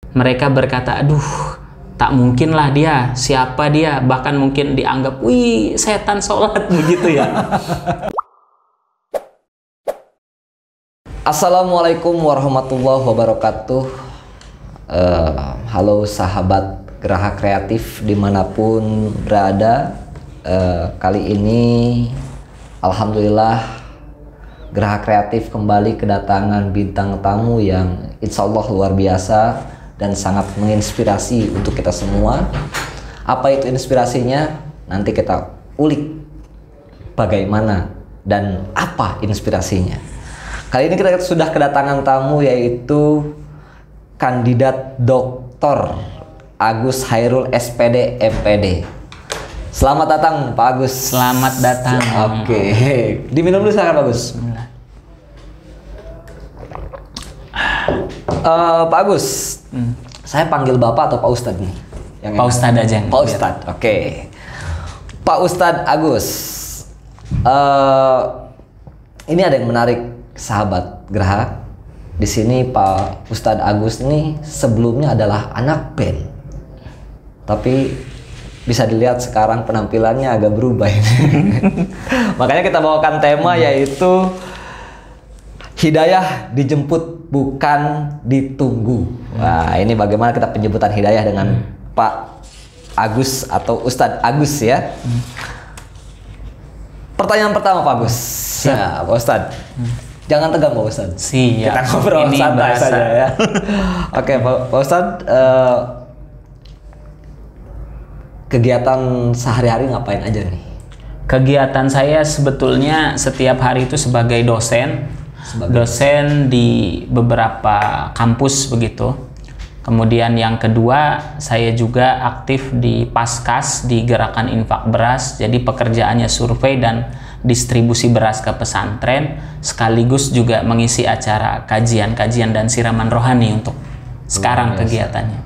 Mereka berkata, aduh, tak mungkin lah dia, siapa dia, bahkan mungkin dianggap, wih, setan sholat, begitu ya. Assalamualaikum warahmatullahi wabarakatuh. Halo sahabat Geraha Kreatif dimanapun berada. Kali ini alhamdulillah Geraha Kreatif kembali kedatangan bintang tamu yang insya Allah luar biasa dan sangat menginspirasi untuk kita semua. Apa itu inspirasinya? Nanti kita ulik bagaimana dan apa inspirasinya. Kali ini kita sudah kedatangan tamu yaitu kandidat Dr. Agus Hairul SPD MPD. Selamat datang Pak Agus. Selamat datang. Oke. Diminum dulu silakan Pak Agus. Pak Agus, saya panggil Bapak atau Pak Ustadz nih? Pak Ustadz aja. Pak Ustadz, oke. Pak Ustadz Agus, ini ada yang menarik sahabat Geraha. Di sini Pak Ustadz Agus ini sebelumnya adalah anak band, tapi bisa dilihat sekarang penampilannya agak berubah ini. Makanya kita bawakan tema yaitu hidayah dijemput bukan ditunggu. Wah, ini bagaimana kita penjemputan hidayah dengan Pak Agus atau Ustadz Agus ya. Pertanyaan pertama Pak Agus. Ya, Pak Ustadz. Jangan tegang Pak Ustadz. Siap. Kita ngobrol santai saja ya. Oke, Pak Ustadz, kegiatan sehari-hari ngapain aja nih? Kegiatan saya sebetulnya setiap hari itu sebagai dosen. Dosen di beberapa kampus begitu. Kemudian yang kedua, saya juga aktif di Paskas di Gerakan Infak Beras. Jadi pekerjaannya survei dan distribusi beras ke pesantren, sekaligus juga mengisi acara kajian-kajian dan siraman rohani untuk sekarang kegiatannya.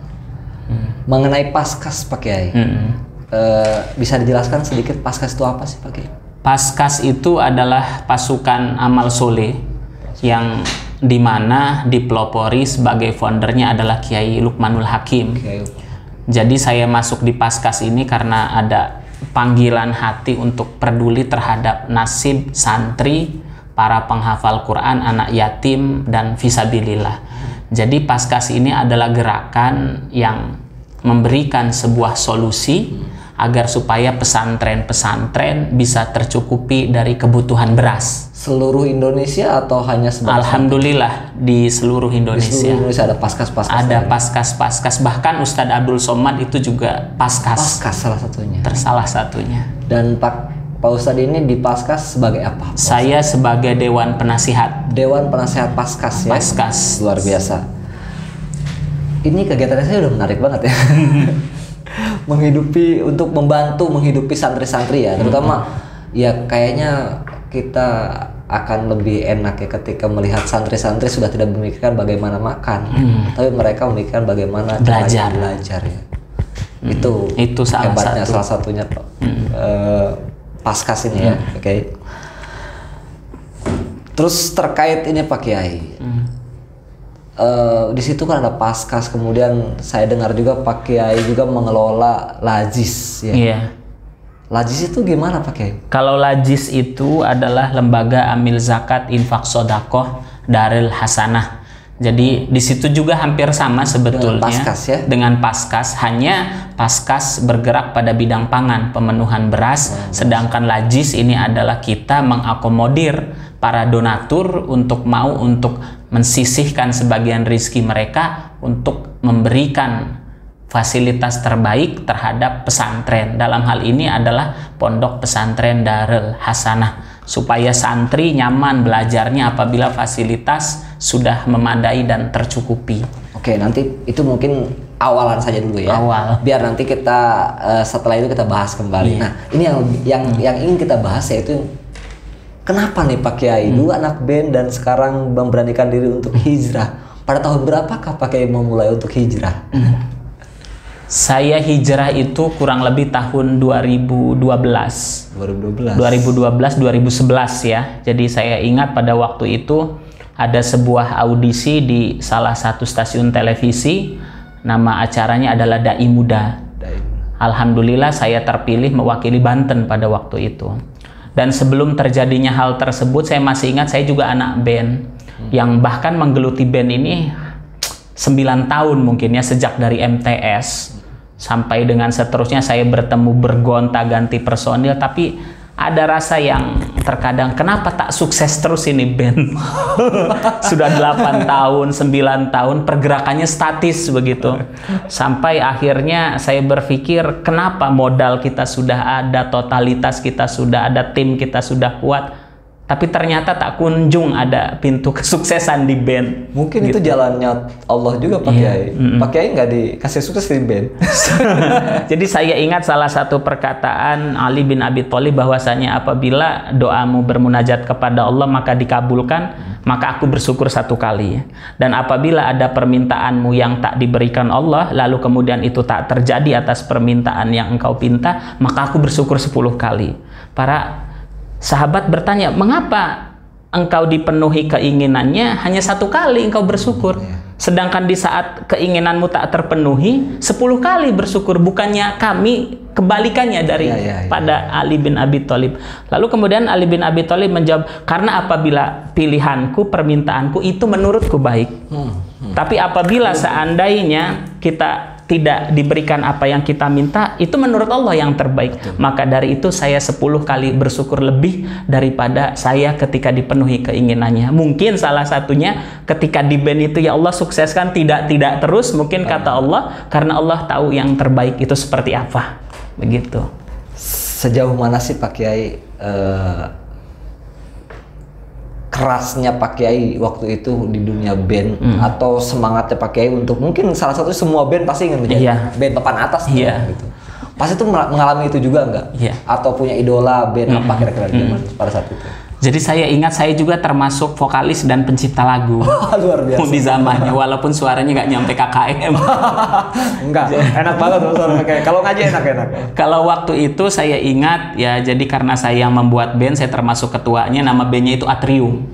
Mengenai Paskas Pak Kiai, bisa dijelaskan sedikit Paskas itu apa sih Pak Kiai? Paskas itu adalah pasukan amal soleh yang dimana dipelopori sebagai foundernya adalah Kiai Lukmanul Hakim. Jadi saya masuk di Paskas ini karena ada panggilan hati untuk peduli terhadap nasib santri, para penghafal Quran, anak yatim, dan fisabilillah. Jadi Paskas ini adalah gerakan yang memberikan sebuah solusi agar supaya pesantren-pesantren bisa tercukupi dari kebutuhan beras. Seluruh Indonesia atau hanya sebagian? Alhamdulillah di seluruh Indonesia. Di seluruh Indonesia ada Paskas-Paskas. Ada Paskas-Paskas, bahkan Ustadz Abdul Somad itu juga Paskas. Paskas salah satunya. Salah satunya. Dan Pak Ustadz ini di Paskas sebagai apa? Saya sebagai Dewan Penasihat. Dewan Penasihat Paskas ya? Paskas. Luar biasa. Ini kegiatannya saya udah menarik banget ya. Untuk membantu menghidupi santri-santri ya, terutama ya kayaknya kita akan lebih enak ya ketika melihat santri-santri sudah tidak memikirkan bagaimana makan, tapi mereka memikirkan bagaimana belajar ya. Itu salah hebatnya satu. salah satunya Paskas ini ya. Oke. Terus terkait ini Pak Kiai, di situ kan ada Paskas, kemudian saya dengar juga Pak Kiai juga mengelola Lajis ya. Iya. Lajis itu gimana Pak Kiai? Kalau Lajis itu adalah lembaga amil zakat infak sodakoh Darul Hasanah. Jadi di situ juga hampir sama sebetulnya dengan Paskas ya. Dengan Paskas, hanya Paskas bergerak pada bidang pangan, pemenuhan beras, sedangkan Lajis ini adalah kita mengakomodir para donatur untuk mensisihkan sebagian rizki mereka untuk memberikan fasilitas terbaik terhadap pesantren. Dalam hal ini adalah Pondok Pesantren Darul Hasanah, supaya santri nyaman belajarnya apabila fasilitas sudah memadai dan tercukupi. Oke, nanti itu mungkin awalan saja dulu ya. Awal. Biar nanti kita setelah itu kita bahas kembali. Nah, ini yang ingin kita bahas yaitu kenapa nih Pak Kiai dulu anak band dan sekarang memberanikan diri untuk hijrah. Pada tahun berapakah Pak Kiai memulai untuk hijrah? Saya hijrah itu kurang lebih tahun 2012, 2011 ya. Jadi saya ingat pada waktu itu ada sebuah audisi di salah satu stasiun televisi Nama acaranya adalah Dai Muda. Alhamdulillah saya terpilih mewakili Banten pada waktu itu. Dan sebelum terjadinya hal tersebut, saya masih ingat saya juga anak band yang bahkan menggeluti band ini 9 tahun mungkin ya, sejak dari MTS sampai dengan seterusnya saya bertemu bergonta-ganti personil, tapi ada rasa yang terkadang kenapa tak sukses terus ini band. Sudah 8 tahun, 9 tahun pergerakannya statis begitu. Sampai akhirnya saya berpikir kenapa modal kita sudah ada, totalitas kita sudah ada, tim kita sudah kuat, tapi ternyata tak kunjung ada pintu kesuksesan di band. Mungkin gitu. Itu jalannya Allah juga Pak Kiai. Pak Kiai nggak dikasih sukses di band. Jadi saya ingat salah satu perkataan Ali bin Abi Thalib bahwasanya apabila doamu bermunajat kepada Allah maka dikabulkan, maka aku bersyukur 1 kali. Dan apabila ada permintaanmu yang tak diberikan Allah, lalu kemudian itu tak terjadi atas permintaan yang engkau pinta, maka aku bersyukur 10 kali. Para sahabat bertanya, mengapa engkau dipenuhi keinginannya hanya 1 kali engkau bersyukur, sedangkan di saat keinginanmu tak terpenuhi 10 kali bersyukur? Bukannya kami kebalikannya dari pada Ali bin Abi Thalib. Lalu kemudian Ali bin Abi Thalib menjawab, karena apabila pilihanku, permintaanku itu menurutku baik, tapi apabila seandainya kita tidak diberikan apa yang kita minta, itu menurut Allah yang terbaik. Maka dari itu saya 10 kali bersyukur lebih daripada saya ketika dipenuhi keinginannya. Mungkin salah satunya ketika di band itu, ya Allah sukseskan, tidak terus, mungkin kata Allah, karena Allah tahu yang terbaik itu seperti apa. Begitu. Sejauh mana sih Pak Kiai kerasnya Pak Kiai waktu itu di dunia band, atau semangatnya Pak Kiai untuk, mungkin salah satu semua band pasti ingin menjadi band papan atas gitu. Pasti itu mengalami itu juga enggak? Atau punya idola band apa kira-kira pada saat itu? Jadi saya ingat saya juga termasuk vokalis dan pencipta lagu. Luar biasa. Di zamannya, walaupun suaranya nggak nyampe KKM. Enggak, enak banget suara KKM. Kalau ngaji enak-enak. Kalau waktu itu saya ingat ya, jadi karena saya yang membuat band, saya termasuk ketuanya, nama bandnya itu Atrium.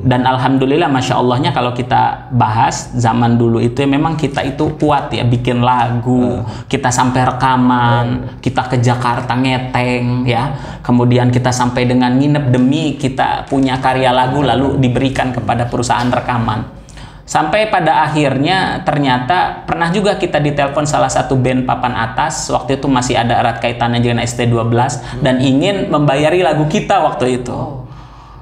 Dan alhamdulillah, masya Allahnya kalau kita bahas zaman dulu itu ya, memang kita itu kuat ya, bikin lagu, kita sampai rekaman, kita ke Jakarta ngeteng ya, kemudian kita sampai dengan nginep demi kita punya karya lagu lalu diberikan kepada perusahaan rekaman. Sampai pada akhirnya ternyata pernah juga kita ditelepon salah satu band papan atas, waktu itu masih ada erat kaitannya dengan ST12 dan ingin membayari lagu kita waktu itu.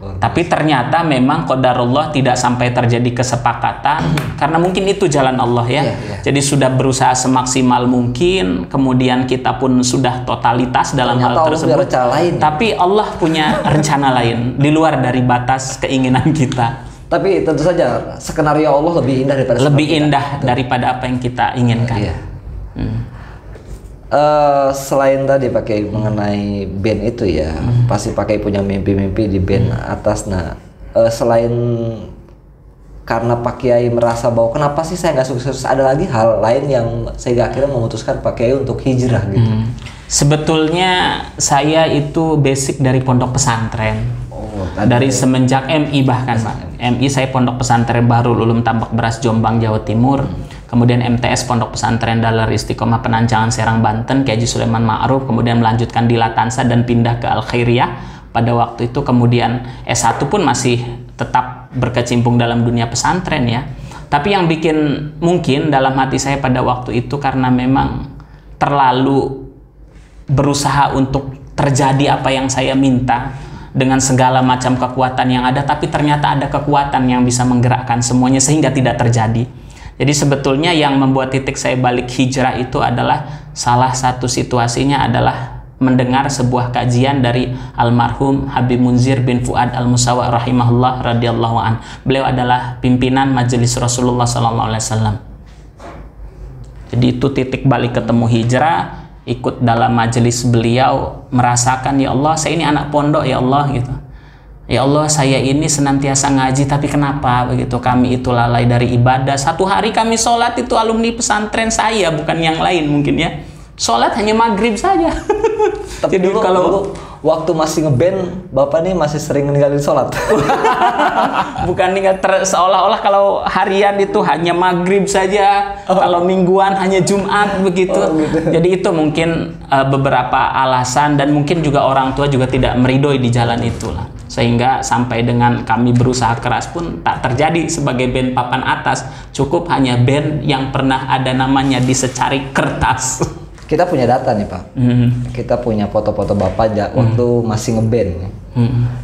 Tapi ternyata memang qadarullah tidak sampai terjadi kesepakatan karena mungkin itu jalan Allah ya. Jadi sudah berusaha semaksimal mungkin, kemudian kita pun sudah totalitas dalam hal tersebut. Tapi Allah punya rencana lain di luar dari batas keinginan kita. Tapi tentu saja skenario Allah lebih indah daripada apa yang kita inginkan. Selain tadi pakai mengenai band itu ya, pasti pakai punya mimpi-mimpi di band atas. Nah, selain karena Pak Kiai merasa bahwa kenapa sih saya nggak sukses, ada lagi hal lain yang sehingga akhirnya memutuskan Pak Kiai untuk hijrah gitu. Sebetulnya saya itu basic dari pondok pesantren. Dari semenjak MI bahkan Pak. MI saya pondok pesantren Bahrul Ulum Tambak Beras Jombang Jawa Timur. Kemudian MTS Pondok Pesantren Darul Istiqomah Penanjangan Serang Banten, Kiai Haji Sulaiman Ma'ruf, kemudian melanjutkan di Latansa dan pindah ke Al Khairiyah pada waktu itu. Kemudian S1 pun masih tetap berkecimpung dalam dunia pesantren ya. Tapi yang bikin mungkin dalam hati saya pada waktu itu karena memang terlalu berusaha untuk terjadi apa yang saya minta dengan segala macam kekuatan yang ada, tapi ternyata ada kekuatan yang bisa menggerakkan semuanya sehingga tidak terjadi. Jadi sebetulnya yang membuat titik saya balik hijrah itu adalah salah satu situasinya adalah mendengar sebuah kajian dari almarhum Habib Munzir bin Fuad Al-Musawa rahimahullah radhiyallahu an. Beliau adalah pimpinan Majelis Rasulullah SAW. Jadi itu titik balik ketemu hijrah, ikut dalam majelis beliau, merasakan ya Allah saya ini anak pondok ya Allah gitu. Ya Allah saya ini senantiasa ngaji tapi kenapa begitu kami itu lalai dari ibadah. Satu hari kami sholat itu alumni pesantren saya bukan yang lain mungkin ya. sholat hanya maghrib saja. Tapi Jadi dulu waktu masih ngeband, Bapak nih masih sering ninggalin sholat. bukan seolah-olah kalau harian itu hanya maghrib saja, kalau mingguan hanya Jumat begitu. Gitu. Jadi itu mungkin beberapa alasan, dan mungkin juga orang tua juga tidak meridoi di jalan itulah, sehingga sampai dengan kami berusaha keras pun tak terjadi sebagai band papan atas, cukup hanya band yang pernah ada namanya di secari kertas. Kita punya data nih Pak, kita punya foto-foto Bapak waktu masih ngeband.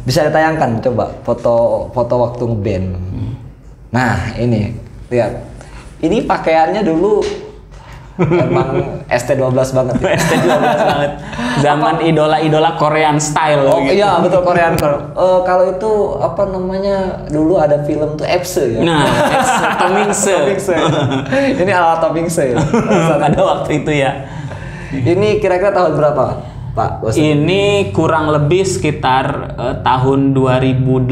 Bisa ditayangkan coba foto waktu ngeband. Nah ini lihat, ini pakaiannya dulu emang ST12 banget. Ya? ST12 banget. Zaman idola-idola Korean style. Oh gitu. iya betul, Korean. Kalau itu apa namanya, dulu ada film tuh Epse ya. Nah, Tomingse. Ini ala Tomingse ya. Pada waktu itu ya. Ini kira-kira tahun berapa, Pak? Ini kurang lebih sekitar tahun 2008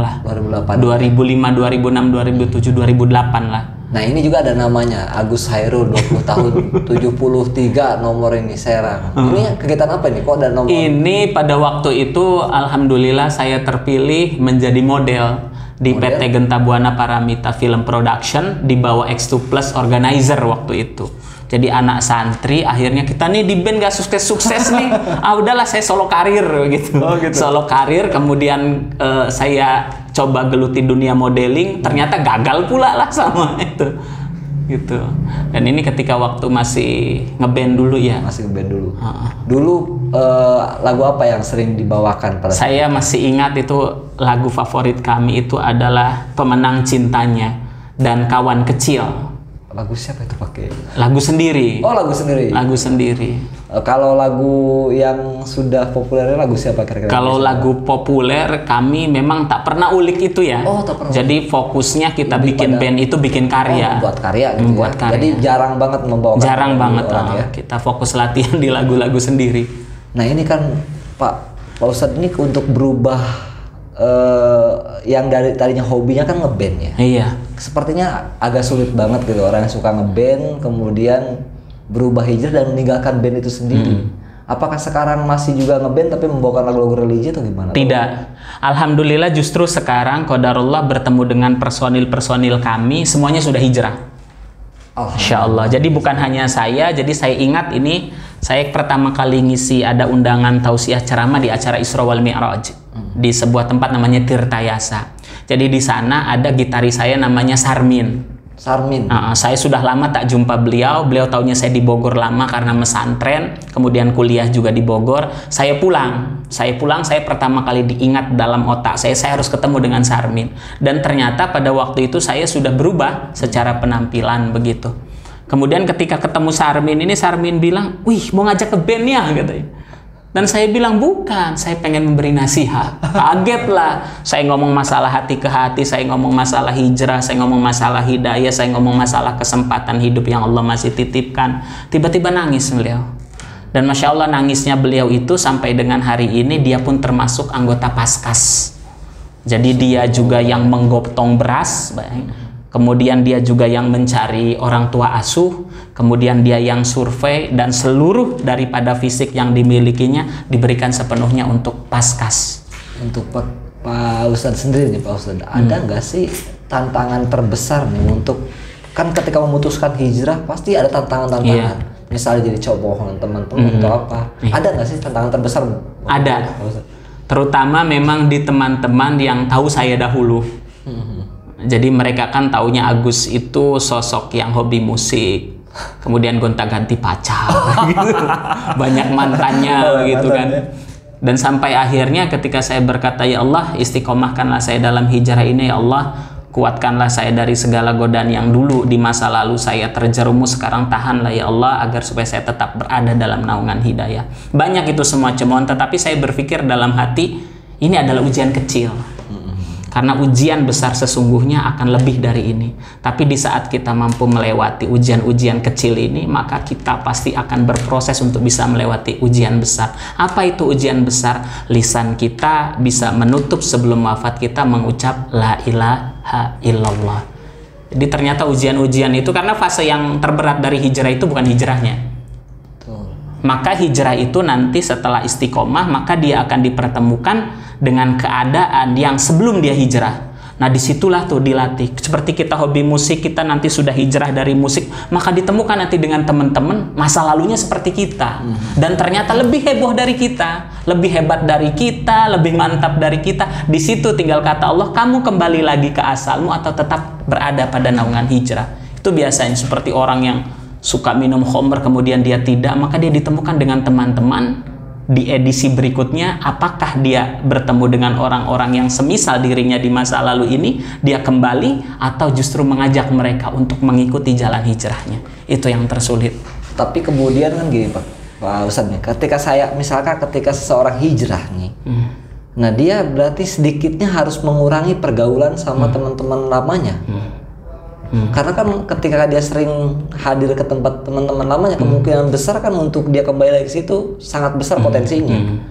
lah. 2008. 2005, 2006, 2007, 2008 lah. Nah ini juga ada namanya, Agus Hairul, 20 tahun, 73 nomor ini Serang. Ini kegiatan apa ini? Kok ada nomor? Ini pada waktu itu alhamdulillah saya terpilih menjadi model di PT Genta Buana Paramita Film Production di bawah X2 Plus Organizer waktu itu. Jadi anak santri, akhirnya kita nih di band gak sukses-sukses nih. Udahlah saya solo karir gitu. Solo karir, kemudian saya coba geluti dunia modeling, ternyata gagal pula lah sama itu. Gitu. Dan ini ketika waktu masih ngeband dulu ya. Masih ngeband dulu. Dulu lagu apa yang sering dibawakan pada saya masih ingat itu lagu favorit kami itu adalah Pemenang Cintanya dan Kawan Kecil. Lagu siapa itu pakai? Lagu sendiri. Oh lagu sendiri. Lagu sendiri. Kalau lagu yang sudah populer lagu siapa kira-kira? Kalau lagu populer kami memang tak pernah ulik itu ya. Oh tak pernah. Jadi fokusnya kita bikin band itu bikin karya. Membuat karya gitu membuat ya. karya. Jadi jarang banget membawakan. Jarang banget orang, ya. Kita fokus latihan di lagu-lagu sendiri. Nah ini kan Pak Ustadz ini untuk berubah yang dari tadinya hobinya kan ngeband ya. Iya. Sepertinya agak sulit banget gitu orang yang suka ngeband kemudian berubah hijrah dan meninggalkan band itu sendiri. Apakah sekarang masih juga ngeband tapi membawakan lagu-lagu religi atau gimana? Tidak. Alhamdulillah justru sekarang qadarullah bertemu dengan personil-personil kami semuanya sudah hijrah. Insya Allah. Jadi bukan hanya saya, jadi saya ingat ini saya pertama kali ngisi ada undangan tausiah ceramah di acara Isra wal Mi'raj di sebuah tempat namanya Tirtayasa. Jadi di sana ada gitaris saya namanya Sarmin. Saya sudah lama tak jumpa beliau. Beliau taunya saya di Bogor lama karena mesantren, kemudian kuliah juga di Bogor. Saya pulang, saya pertama kali diingat dalam otak saya harus ketemu dengan Sarmin. Dan ternyata pada waktu itu saya sudah berubah secara penampilan begitu. Kemudian ketika ketemu Sarmin ini, Sarmin bilang, "Wih, mau ngajak ke band ya?" katanya. Dan saya bilang, "Bukan, saya pengen memberi nasihat." Kaget lah. Saya ngomong masalah hati ke hati, saya ngomong masalah hijrah, saya ngomong masalah hidayah, saya ngomong masalah kesempatan hidup yang Allah masih titipkan. Tiba-tiba nangis beliau. Dan Masya Allah nangisnya beliau itu sampai dengan hari ini dia pun termasuk anggota Paskas. Jadi dia juga yang menggotong beras, kemudian dia juga yang mencari orang tua asuh, kemudian dia yang survei, dan seluruh daripada fisik yang dimilikinya diberikan sepenuhnya untuk Paskas. Untuk Pak Ustadz sendiri nih Pak Ustadz, ada nggak sih tantangan terbesar nih untuk, kan ketika memutuskan hijrah pasti ada tantangan-tantangan. Misalnya jadi cowok teman-teman atau apa. Ada nggak sih tantangan terbesar? Ada. Terutama memang di teman-teman yang tahu saya dahulu. Jadi mereka kan taunya Agus itu sosok yang hobi musik, kemudian gonta-ganti pacar, gitu. Banyak mantannya gitu kan. Dan sampai akhirnya ketika saya berkata, "Ya Allah, istiqomahkanlah saya dalam hijrah ini, ya Allah, kuatkanlah saya dari segala godaan yang dulu di masa lalu saya terjerumus, sekarang tahanlah ya Allah agar supaya saya tetap berada dalam naungan hidayah." Banyak itu semua cemohan, tetapi saya berpikir dalam hati ini adalah ujian kecil. Karena ujian besar sesungguhnya akan lebih dari ini. Tapi di saat kita mampu melewati ujian-ujian kecil ini, maka kita pasti akan berproses untuk bisa melewati ujian besar. Apa itu ujian besar? Lisan kita bisa menutup sebelum wafat kita mengucap la ilaha illallah. Jadi ternyata ujian-ujian itu, karena fase yang terberat dari hijrah itu bukan hijrahnya. Maka hijrah itu nanti setelah istiqomah, maka dia akan dipertemukan dengan keadaan yang sebelum dia hijrah. Nah disitulah tuh dilatih. Seperti kita hobi musik, kita nanti sudah hijrah dari musik, maka ditemukan nanti dengan teman-teman masa lalunya seperti kita. Dan ternyata lebih heboh dari kita, lebih hebat dari kita, lebih mantap dari kita. Di situ tinggal kata Allah, kamu kembali lagi ke asalmu atau tetap berada pada naungan hijrah. Itu biasanya seperti orang yang suka minum khamr kemudian dia tidak, maka dia ditemukan dengan teman-teman. Di edisi berikutnya, apakah dia bertemu dengan orang-orang yang semisal dirinya di masa lalu ini, dia kembali atau justru mengajak mereka untuk mengikuti jalan hijrahnya. Itu yang tersulit. Tapi kemudian kan gini Pak Ustadz nih, ketika seseorang hijrah nih, nah dia berarti sedikitnya harus mengurangi pergaulan sama teman-teman lamanya. Karena kan ketika dia sering hadir ke tempat teman-teman lamanya, kemungkinan besar kan untuk dia kembali lagi ke situ sangat besar potensinya.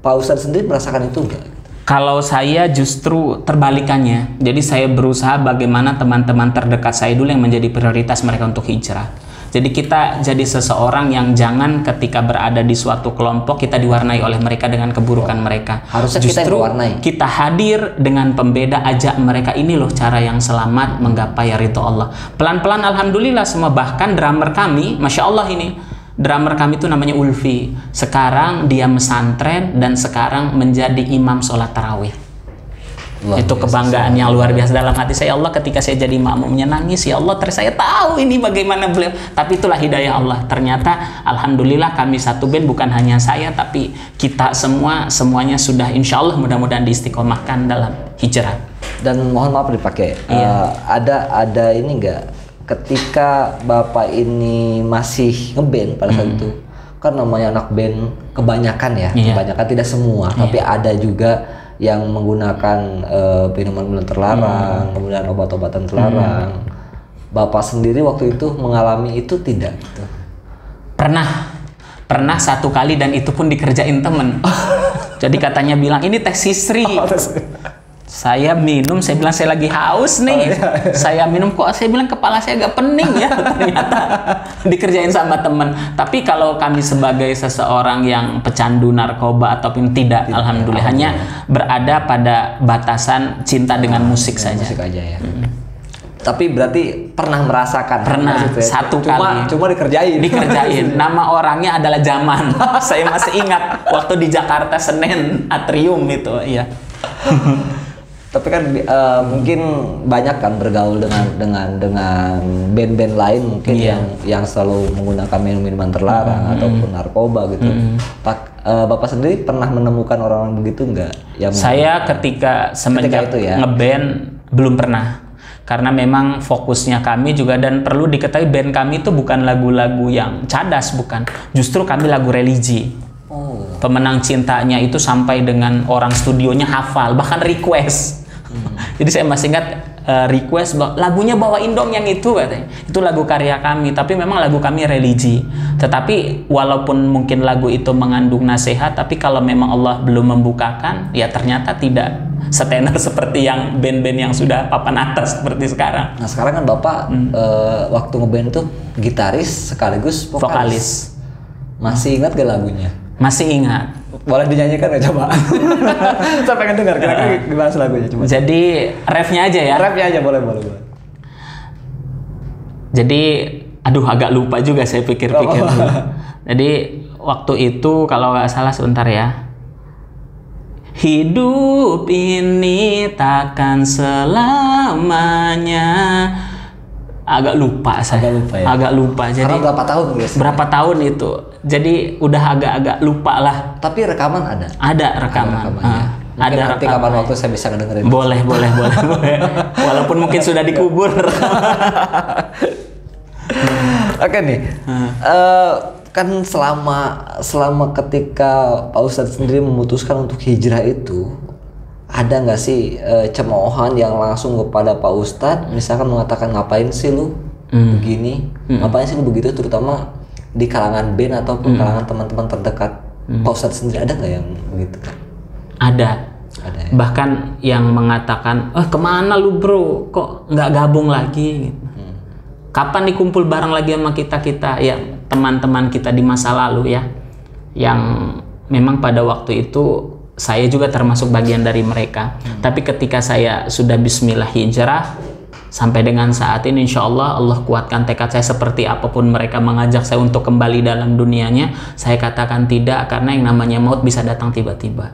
Pak Ustadz sendiri merasakan itu enggak? Kalau saya justru terbalikannya. Jadi saya berusaha bagaimana teman-teman terdekat saya dulu yang menjadi prioritas mereka untuk hijrah. Jadi kita jadi seseorang yang jangan ketika berada di suatu kelompok kita diwarnai oleh mereka dengan keburukan mereka. Harusnya justru kita hadir dengan pembeda, ajak mereka, ini loh cara yang selamat menggapai ridho Allah. Pelan-pelan alhamdulillah semua, bahkan drummer kami, Masya Allah ini, drummer kami itu namanya Ulfi. Sekarang dia mesantren dan sekarang menjadi imam sholat tarawih. Itu kebanggaan yang luar biasa dalam hati saya. Allah, ketika saya jadi makmumnya nangis, ya Allah, saya tahu ini bagaimana beliau, tapi itulah hidayah Allah. Ternyata alhamdulillah kami satu band, bukan hanya saya tapi kita semuanya sudah insya Allah mudah-mudahan diistiqomahkan dalam hijrah. Dan mohon maaf dipakai, ada ini enggak, ketika Bapak ini masih ngeband pada saat itu, kan namanya anak band kebanyakan ya, kebanyakan tidak semua, tapi ada juga yang menggunakan minuman-minuman terlarang, kemudian obat-obatan terlarang. Bapak sendiri waktu itu mengalami itu tidak? Pernah satu kali, dan itu pun dikerjain temen. Jadi katanya bilang, ini teh sisri. Saya minum, saya bilang saya lagi haus nih. Saya minum, kok saya bilang kepala saya agak pening ya. Ternyata dikerjain sama temen. Tapi kalau kami sebagai seseorang yang pecandu narkoba ataupun tidak, alhamdulillah hanya berada pada batasan cinta dengan musik saja. Musik aja ya. Tapi berarti pernah merasakan? Pernah, satu kali. Cuma dikerjain. Nama orangnya adalah Zaman. Saya masih ingat waktu di Jakarta Senen Atrium itu, iya. Tapi kan mungkin banyak kan bergaul dengan band-band lain mungkin yang selalu menggunakan minuman terlarang ataupun narkoba gitu. Bapak sendiri pernah menemukan orang-orang begitu enggak? Saya ketika semenjak ngeband belum pernah. Karena memang fokusnya kami juga, dan perlu diketahui band kami itu bukan lagu-lagu yang cadas, bukan. Justru kami lagu religi. Pemenang cintanya itu sampai dengan orang studionya hafal, bahkan request. Jadi saya masih ingat request lagunya bawain dong yang itu, katanya. Itu lagu karya kami, tapi memang lagu kami religi. Tetapi walaupun mungkin lagu itu mengandung nasihat, tapi kalau memang Allah belum membukakan, ya ternyata tidak setenar seperti yang band-band yang sudah papan atas seperti sekarang. Nah sekarang kan Bapak waktu ngeband tuh gitaris sekaligus vokalis. Masih ingat gak lagunya? Masih ingat. Boleh dinyanyikan nggak coba? Saya pengen dengar kira-kira gimana lagunya, coba. Jadi refnya aja ya. Refnya aja boleh. Jadi aduh agak lupa juga saya pikir-pikir. Jadi waktu itu kalau nggak salah sebentar ya. Hidup ini takkan selamanya. Agak lupa saya. Agak lupa. Jadi karena berapa tahun biasanya? Berapa tahun itu. Jadi udah agak-agak lupa lah. Tapi rekaman ada? Ada rekaman. Ada nanti kapan waktu saya bisa ngedengerin. Boleh. Walaupun mungkin sudah dikubur. Oke nih. Kan selama ketika Pak Ustadz sendiri memutuskan untuk hijrah itu, ada nggak sih cemoohan yang langsung kepada Pak Ustadz, misalkan mengatakan ngapain sih lu begini, ngapain sih lu begitu, terutama di kalangan band ataupun kalangan teman-teman terdekat Pak Ustadz sendiri, ada nggak yang begitu? Ada ya? Bahkan yang mengatakan, kemana lu bro, kok nggak gabung lagi? Kapan dikumpul bareng lagi sama kita? Ya teman-teman kita di masa lalu ya, yang memang pada waktu itu saya juga termasuk bagian dari mereka. Tapi ketika saya sudah bismillah hijrah, sampai dengan saat ini insya Allah kuatkan tekad saya, seperti apapun mereka mengajak saya untuk kembali dalam dunianya, saya katakan tidak, karena yang namanya maut bisa datang tiba-tiba.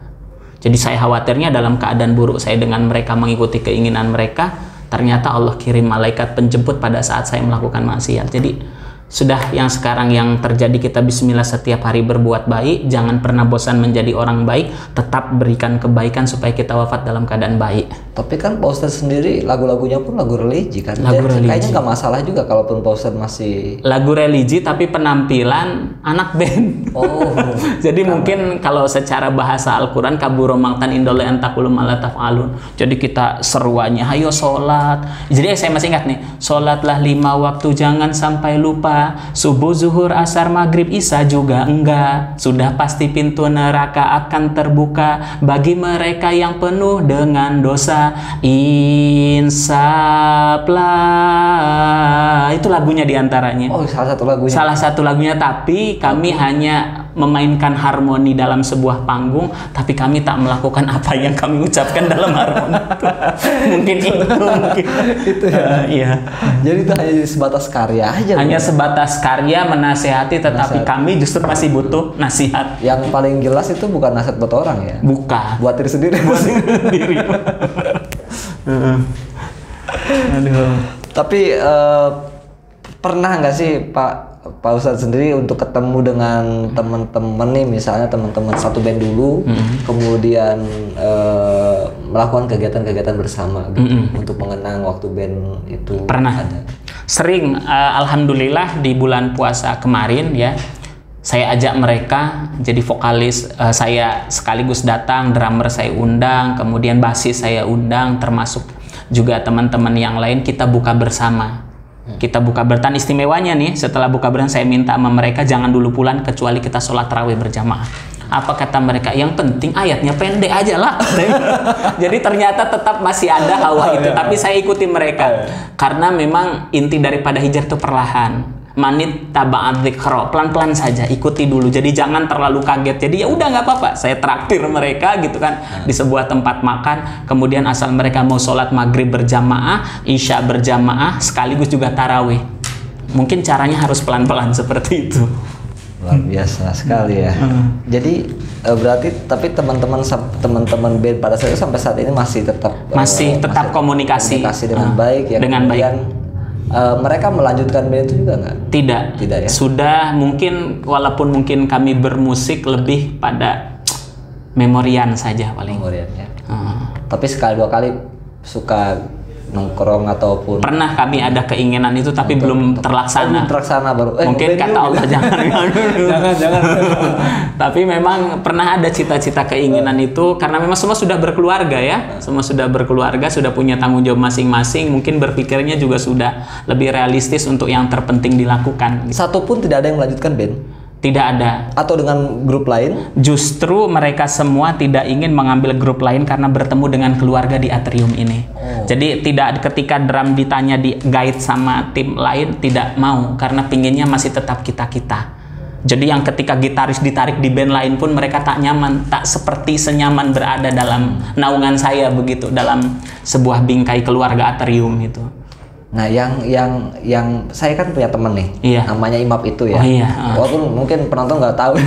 Jadi saya khawatirnya dalam keadaan buruk saya dengan mereka mengikuti keinginan mereka, ternyata Allah kirim malaikat penjemput pada saat saya melakukan maksiat. Jadi sudah yang sekarang yang terjadi, kita bismillah setiap hari berbuat baik, jangan pernah bosan menjadi orang baik, tetap berikan kebaikan supaya kita wafat dalam keadaan baik. Tapi kan Pak Ustadz sendiri lagu-lagunya pun lagu religi kan? Lagu religi. Kayaknya nggak masalah juga kalaupun Pak Ustadz masih... Lagu religi tapi penampilan anak band. Oh. Jadi mungkin kalau secara bahasa Al-Quran, kaburo maqtan indallahi an taqulu ma la taf'alun. Jadi kita seruannya, ayo sholat. Jadi saya masih ingat nih, sholatlah 5 waktu, jangan sampai lupa. Subuh, zuhur, asar, maghrib, isya juga enggak. Sudah pasti pintu neraka akan terbuka bagi mereka yang penuh dengan dosa. Insaplah. Itu lagunya diantaranya. Oh, salah satu lagunya. Salah satu lagunya, tapi kami hanya memainkan harmoni dalam sebuah panggung, tapi kami tak melakukan apa yang kami ucapkan dalam harmoni itu. Mungkin Itu ya. Iya. Jadi itu hanya sebatas karya aja. Hanya sebatas karya menasehati, tetapi kami justru masih butuh nasihat. Yang paling jelas itu bukan nasihat buat orang ya. Bukan. Buat diri sendiri. Buat diri. Aduh. Tapi pernah nggak sih Pak Ustadz sendiri untuk ketemu dengan teman-teman nih, misalnya teman-teman satu band dulu, kemudian melakukan kegiatan-kegiatan bersama gitu, untuk mengenang waktu band itu? Pernah. Ada. Sering, alhamdulillah di bulan puasa kemarin ya, saya ajak mereka jadi vokalis, saya sekaligus datang, drummer saya undang, kemudian bassis saya undang, termasuk juga teman-teman yang lain, kita buka bersama. Kita buka bertan, istimewanya nih, setelah buka bertan saya minta sama mereka jangan dulu pulang kecuali kita sholat tarawih berjamaah. Apa kata mereka? Yang penting ayatnya pendek aja lah. Jadi ternyata tetap masih ada hawa itu, tapi saya ikuti mereka karena memang inti daripada hijrah itu perlahan. Manit taba'at dzikra, pelan-pelan saja, ikuti dulu. Jadi jangan terlalu kaget. Jadi ya udah nggak apa-apa, saya traktir mereka gitu kan di sebuah tempat makan. Kemudian asal mereka mau sholat maghrib berjamaah, isya berjamaah, sekaligus juga tarawih. Mungkin caranya harus pelan-pelan seperti itu. Luar biasa sekali ya. Jadi berarti tapi teman-teman band pada saat itu sampai saat ini masih tetap komunikasi dengan baik ya. Dengan kemudian, baik. Mereka melanjutkan band itu juga nggak? Tidak ya. Sudah mungkin, walaupun mungkin kami bermusik lebih pada memorian saja paling. Memorian ya. Tapi sekali dua kali suka nongkrong ataupun pernah kami ada keinginan itu tapi belum terlaksana. Belum terlaksana baru. Mungkin kata Allah jangan. jangan. Tapi memang pernah ada cita-cita keinginan itu karena memang semua sudah berkeluarga ya. Semua sudah berkeluarga, sudah punya tanggung jawab masing-masing. Mungkin berpikirnya juga sudah lebih realistis untuk yang terpenting dilakukan. Satu pun tidak ada yang melanjutkan band? Tidak ada. Atau dengan grup lain? Justru mereka semua tidak ingin mengambil grup lain karena bertemu dengan keluarga di atrium ini. Jadi tidak, ketika drum ditanya di guide sama tim lain, tidak mau karena pinginnya masih tetap kita-kita. Jadi yang ketika gitaris ditarik di band lain pun mereka tak nyaman, tak seperti senyaman berada dalam naungan saya begitu, dalam sebuah bingkai keluarga atrium itu. Nah, yang saya kan punya temen nih, namanya Imap itu ya. Oh, iya. Walaupun mungkin penonton nggak tahu,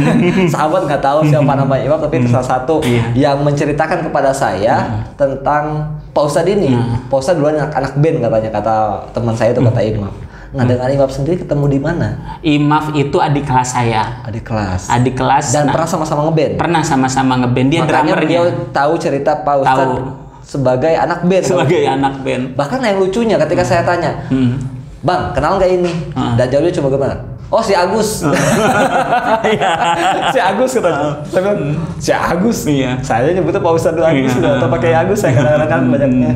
sahabat nggak tahu siapa namanya Imap, tapi itu salah satu yang menceritakan kepada saya tentang Pak Ustadz ini. Pak Ustadz duluan anak band katanya, kata teman saya itu, kata Imap. Nah, dengan Imap sendiri ketemu di mana? Imap itu adik kelas saya. Adik kelas. Adik kelas. Dan pernah sama-sama ngeband. Pernah sama-sama ngeband. Dia makanya drummernya. Dia tahu cerita Pak Ustadz sebagai anak band. Sebagai anak band. Bahkan yang lucunya ketika saya tanya, Bang, kenal nggak ini? Dan jawabnya cuma gimana? Oh, si Agus. Si Agus kata. Saya bilang, si Agus. Iya. Saya nyebutnya Pak Ustadz Agus, atau pakai Agus, saya kadang-kadang banyaknya.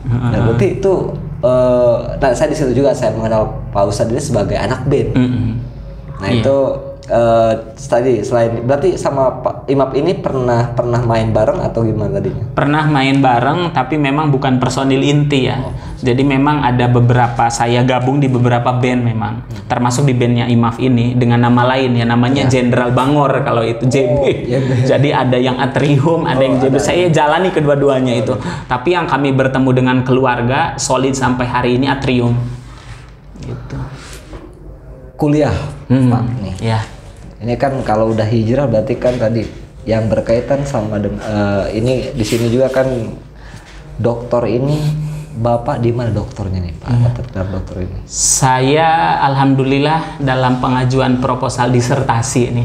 Nah, berarti itu, nah saya di situ juga saya mengenal Pak Ustadz ini sebagai anak band. Nah itu tadi selain berarti sama Pak Imam ini pernah main bareng atau gimana tadinya? Pernah main bareng, tapi memang bukan personil inti ya. Jadi memang ada beberapa, saya gabung di beberapa band memang, termasuk di bandnya Imaf ini dengan nama lain ya, namanya Jenderal Bangor kalau itu JB. Jadi ada yang Atrium, ada yang JB. Saya jalani kedua-duanya itu. Tapi yang kami bertemu dengan keluarga solid sampai hari ini Atrium. Gitu. Kuliah, Pak nih. Ya. Ini kan kalau udah hijrah berarti kan tadi yang berkaitan sama ini di sini juga kan dokter ini. Bapak di mana dokternya nih, Pak? Terhadap dokter ini? Saya alhamdulillah dalam pengajuan proposal disertasi nih.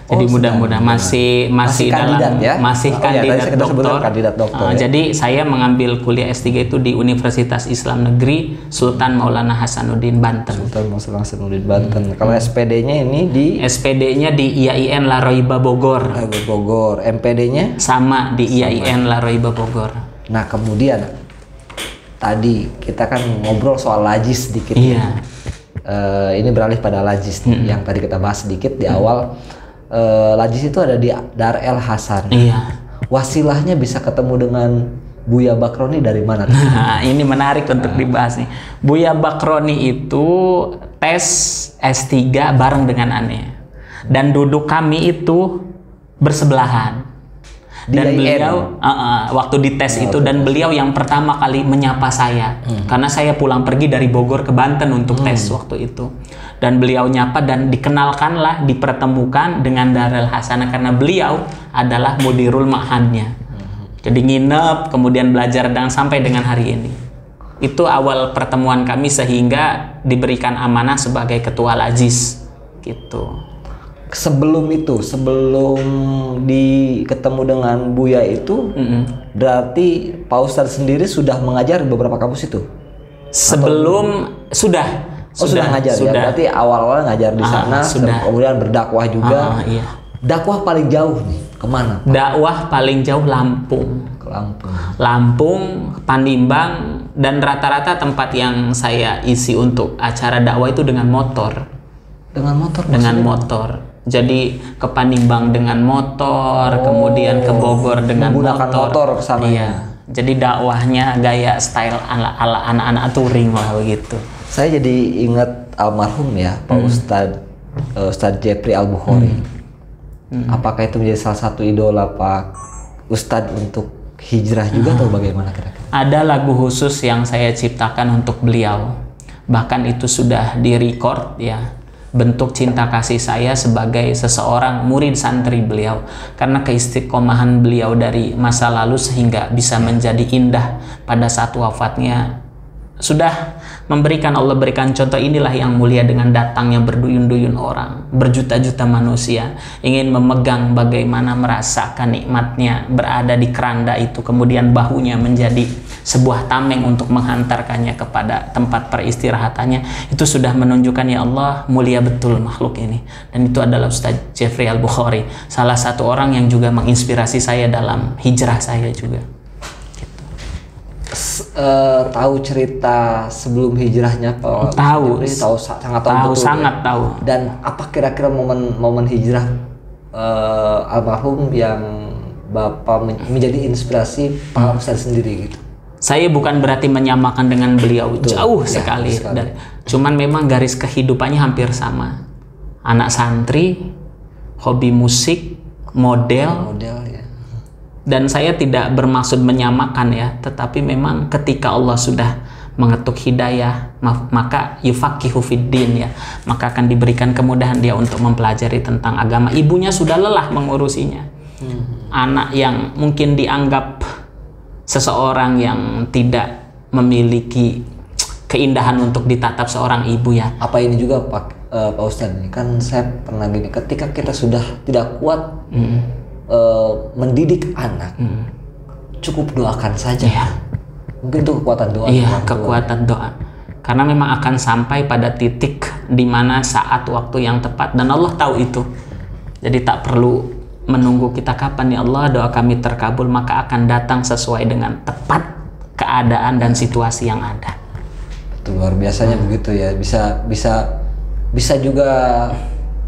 Jadi mudah-mudahan masih kandidat, dalam ya? masih kandidat dokter. Kandidat dokter ya? Jadi saya mengambil kuliah S3 itu di Universitas Islam Negeri Sultan Maulana Hasanuddin Banten. Sultan Maulana Hasanuddin Banten. Kalau SPD-nya ini di SPD-nya di IAIN Laroiba Bogor. Bogor. MPD-nya sama di IAIN Laroiba Bogor. Nah, kemudian tadi kita kan ngobrol soal lajis sedikit. Iya. Ini beralih pada lajis yang tadi kita bahas sedikit di awal. Lajis itu ada di Dar El Hasan. Iya. Wasilahnya bisa ketemu dengan Buya Bakroni dari mana? Nah, ini menarik untuk dibahas nih. Buya Bakroni itu tes S3 bareng dengan Ane. Dan duduk kami itu bersebelahan. Dan beliau waktu dites itu, dan beliau yang pertama kali menyapa saya karena saya pulang pergi dari Bogor ke Banten untuk tes waktu itu, dan beliau nyapa dan dikenalkanlah, dipertemukan dengan Darul Hasanah karena beliau adalah mudirul ma'hadnya. Jadi nginep kemudian belajar dan sampai dengan hari ini. Itu awal pertemuan kami sehingga diberikan amanah sebagai ketua Lajis gitu. Sebelum ketemu dengan Buya itu, berarti Pak Ustadz sendiri sudah mengajar sudah ngajar ya. Berarti awal-awal ngajar di sana, kemudian berdakwah juga. Iya. Dakwah paling jauh nih kemana, Pak? Dakwah paling jauh Lampung. Ke Lampung. Lampung, Pandimbang, dan rata-rata tempat yang saya isi untuk acara dakwah itu dengan motor. Dengan motor? Dengan motor. Jadi ke Pandimbang dengan motor, kemudian ke Bogor dengan motor kesana. Iya. Jadi dakwahnya gaya style ala anak-anak touring lah begitu. Saya jadi ingat almarhum ya, Pak Ustadz Jepri Al-Bukhari. Apakah itu menjadi salah satu idola Pak Ustadz untuk hijrah juga atau bagaimana kira-kira? Ada lagu khusus yang saya ciptakan untuk beliau. Bahkan itu sudah direcord ya. Bentuk cinta kasih saya sebagai seseorang murid santri beliau, karena keistiqomahan beliau dari masa lalu sehingga bisa menjadi indah pada saat wafatnya. Sudah Allah berikan contoh, inilah yang mulia dengan datangnya berduyun-duyun orang, berjuta-juta manusia ingin memegang bagaimana merasakan nikmatnya berada di keranda itu, kemudian bahunya menjadi sebuah tameng untuk menghantarkannya kepada tempat peristirahatannya. Itu sudah menunjukkan ya Allah, mulia betul makhluk ini. Dan itu adalah Ustadz Jeffrey Al-Bukhari, salah satu orang yang juga menginspirasi saya dalam hijrah saya juga. Tahu cerita sebelum hijrahnya Pak? Sangat tahu. Dan apa kira-kira momen hijrah almarhum yang Bapak menjadi inspirasi Pak Ustadz sendiri gitu? Saya bukan berarti menyamakan dengan beliau, jauh sekali. Cuman memang garis kehidupannya hampir sama. Anak santri, hobi musik, model ya. Dan saya tidak bermaksud menyamakan ya, tetapi memang ketika Allah sudah mengetuk hidayah, maka yufaqihu fiddin ya, maka akan diberikan kemudahan dia untuk mempelajari tentang agama. Ibunya sudah lelah mengurusinya. Anak yang mungkin dianggap seseorang yang tidak memiliki keindahan untuk ditatap seorang ibu ya. Apa ini juga Pak Ustadz, kan saya pernah gini, ketika kita sudah tidak kuat mendidik anak, cukup doakan saja. Mungkin itu kekuatan doa. Iya, kekuatan doa. Karena memang akan sampai pada titik di mana saat waktu yang tepat, dan Allah tahu itu. Jadi tak perlu menunggu kita kapan ya Allah doa kami terkabul, maka akan datang sesuai dengan tepat keadaan dan situasi yang ada. Itu luar biasanya begitu ya. Bisa juga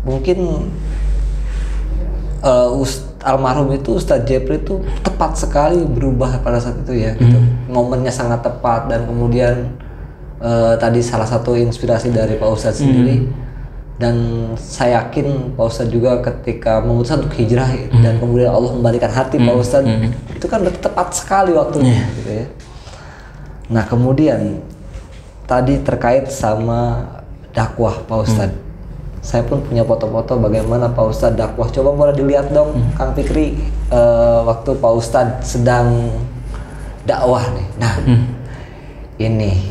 mungkin almarhum itu Ustadz Jepri itu tepat sekali berubah pada saat itu ya gitu. Momennya sangat tepat, dan kemudian tadi salah satu inspirasi dari Pak Ustadz sendiri, dan saya yakin Pak Ustadz juga ketika memutuskan untuk hijrah dan kemudian Allah membalikan hati Pak Ustadz, itu kan tepat sekali waktunya gitu ya. Nah kemudian tadi terkait sama dakwah Pak Ustadz, saya pun punya foto-foto bagaimana Pak Ustadz dakwah. Coba boleh dilihat dong Kang Fikri, waktu Pak Ustadz sedang dakwah nih. Nah ini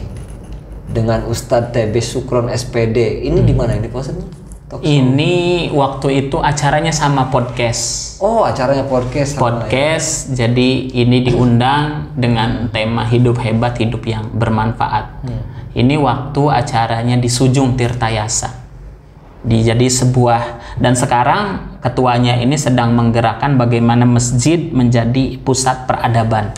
dengan Ustadz TB Sukron SPD, ini di mana ini Pak Ustadz? Ini waktu itu acaranya sama podcast. Oh, acaranya podcast. Podcast, ya. Jadi ini diundang dengan tema hidup hebat, hidup yang bermanfaat. Ini waktu acaranya di Sujung Tirtayasa. Jadi sebuah, dan sekarang ketuanya ini sedang menggerakkan bagaimana masjid menjadi pusat peradaban.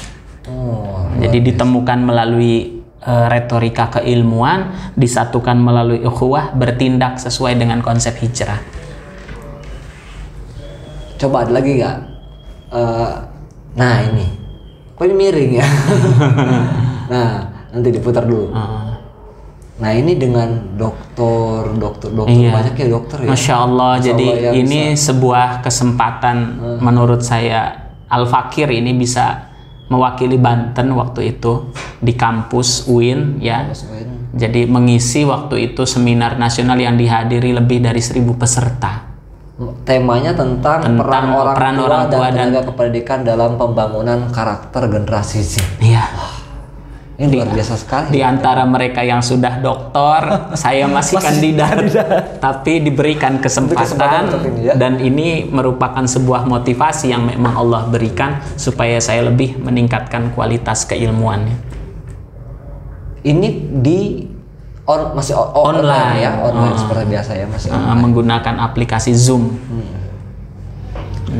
Jadi ditemukan melalui retorika keilmuan, disatukan melalui ukhuwah, bertindak sesuai dengan konsep hijrah. Coba ada lagi nggak? Nah ini, kok ini miring ya? Nah nanti diputar dulu. Nah ini dengan dokter iya. Banyak ya dokter ya. Masya Allah. Jadi Allah, ya, ini bisa. Sebuah kesempatan menurut saya. Al-Fakir ini bisa mewakili Banten waktu itu di kampus UIN ya. Jadi mengisi waktu itu seminar nasional yang dihadiri lebih dari 1.000 peserta. Temanya tentang peran orang tua dan tenaga kependidikan dalam pembangunan karakter generasi Z. Iya. Ini luar biasa sekali. Di antara mereka yang sudah doktor, saya masih kandidat, tapi diberikan kesempatan ini, ya? Dan ini merupakan sebuah motivasi yang memang Allah berikan supaya saya lebih meningkatkan kualitas keilmuannya. Ini masih online ya, online seperti biasa ya, masih menggunakan aplikasi Zoom.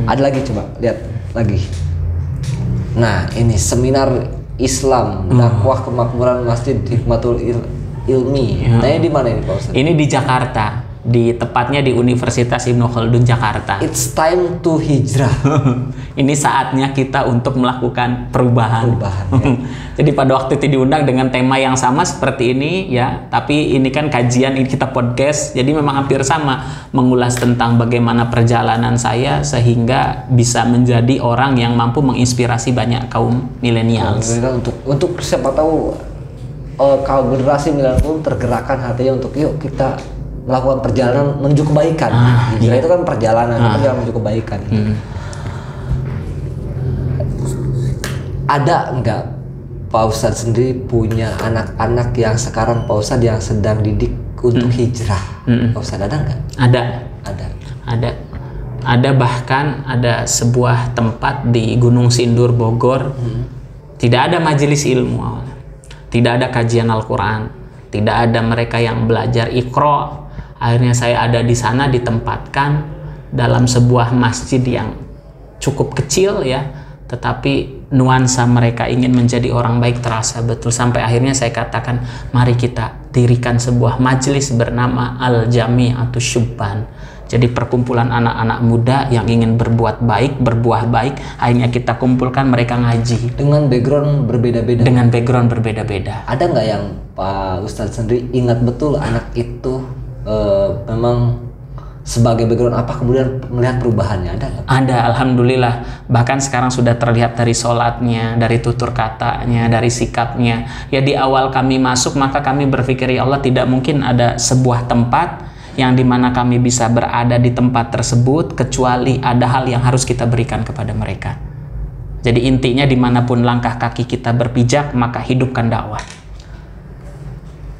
Ada lagi, coba lihat lagi. Nah ini seminar Islam, dakwah kemakmuran Masjid Hikmatul Ilmi. Nah ini di mana ini Pak Ustadz? Ini di Jakarta, tepatnya di Universitas Ibnu Khaldun Jakarta. It's time to hijrah. Ini saatnya kita untuk melakukan perubahan ya. Jadi pada waktu itu diundang dengan tema yang sama seperti ini ya, tapi ini kan kajian, ini kita podcast, jadi memang hampir sama, mengulas tentang bagaimana perjalanan saya sehingga bisa menjadi orang yang mampu menginspirasi banyak kaum milenial. Untuk siapa tahu kaum generasi milenial pun tergerakkan hatinya untuk yuk kita melakukan perjalanan menuju kebaikan. Hijrah itu kan perjalanan menuju kebaikan. Ada enggak Pak Ustadz sendiri punya anak-anak yang sekarang Pak Ustadz yang sedang didik untuk hijrah? Pak Ustadz ada enggak? Ada, bahkan ada sebuah tempat di Gunung Sindur Bogor, tidak ada majelis ilmu, tidak ada kajian Al-Quran, tidak ada mereka yang belajar Iqra. Akhirnya saya ada di sana, ditempatkan dalam sebuah masjid yang cukup kecil ya, tetapi nuansa mereka ingin menjadi orang baik terasa betul, sampai akhirnya saya katakan mari kita dirikan sebuah majelis bernama Al-Jami'atus Syubban. Jadi perkumpulan anak-anak muda yang ingin berbuat baik, berbuah baik, akhirnya kita kumpulkan mereka ngaji. Dengan background berbeda-beda. Ada nggak yang Pak Ustadz sendiri ingat betul anak itu memang sebagai background apa, kemudian melihat perubahannya? Ada, alhamdulillah. Bahkan sekarang sudah terlihat dari sholatnya, dari tutur katanya, dari sikapnya. Ya di awal kami masuk maka kami berpikir ya Allah, tidak mungkin ada sebuah tempat yang dimana kami bisa berada di tempat tersebut kecuali ada hal yang harus kita berikan kepada mereka. Jadi intinya dimanapun langkah kaki kita berpijak maka hidupkan dakwah.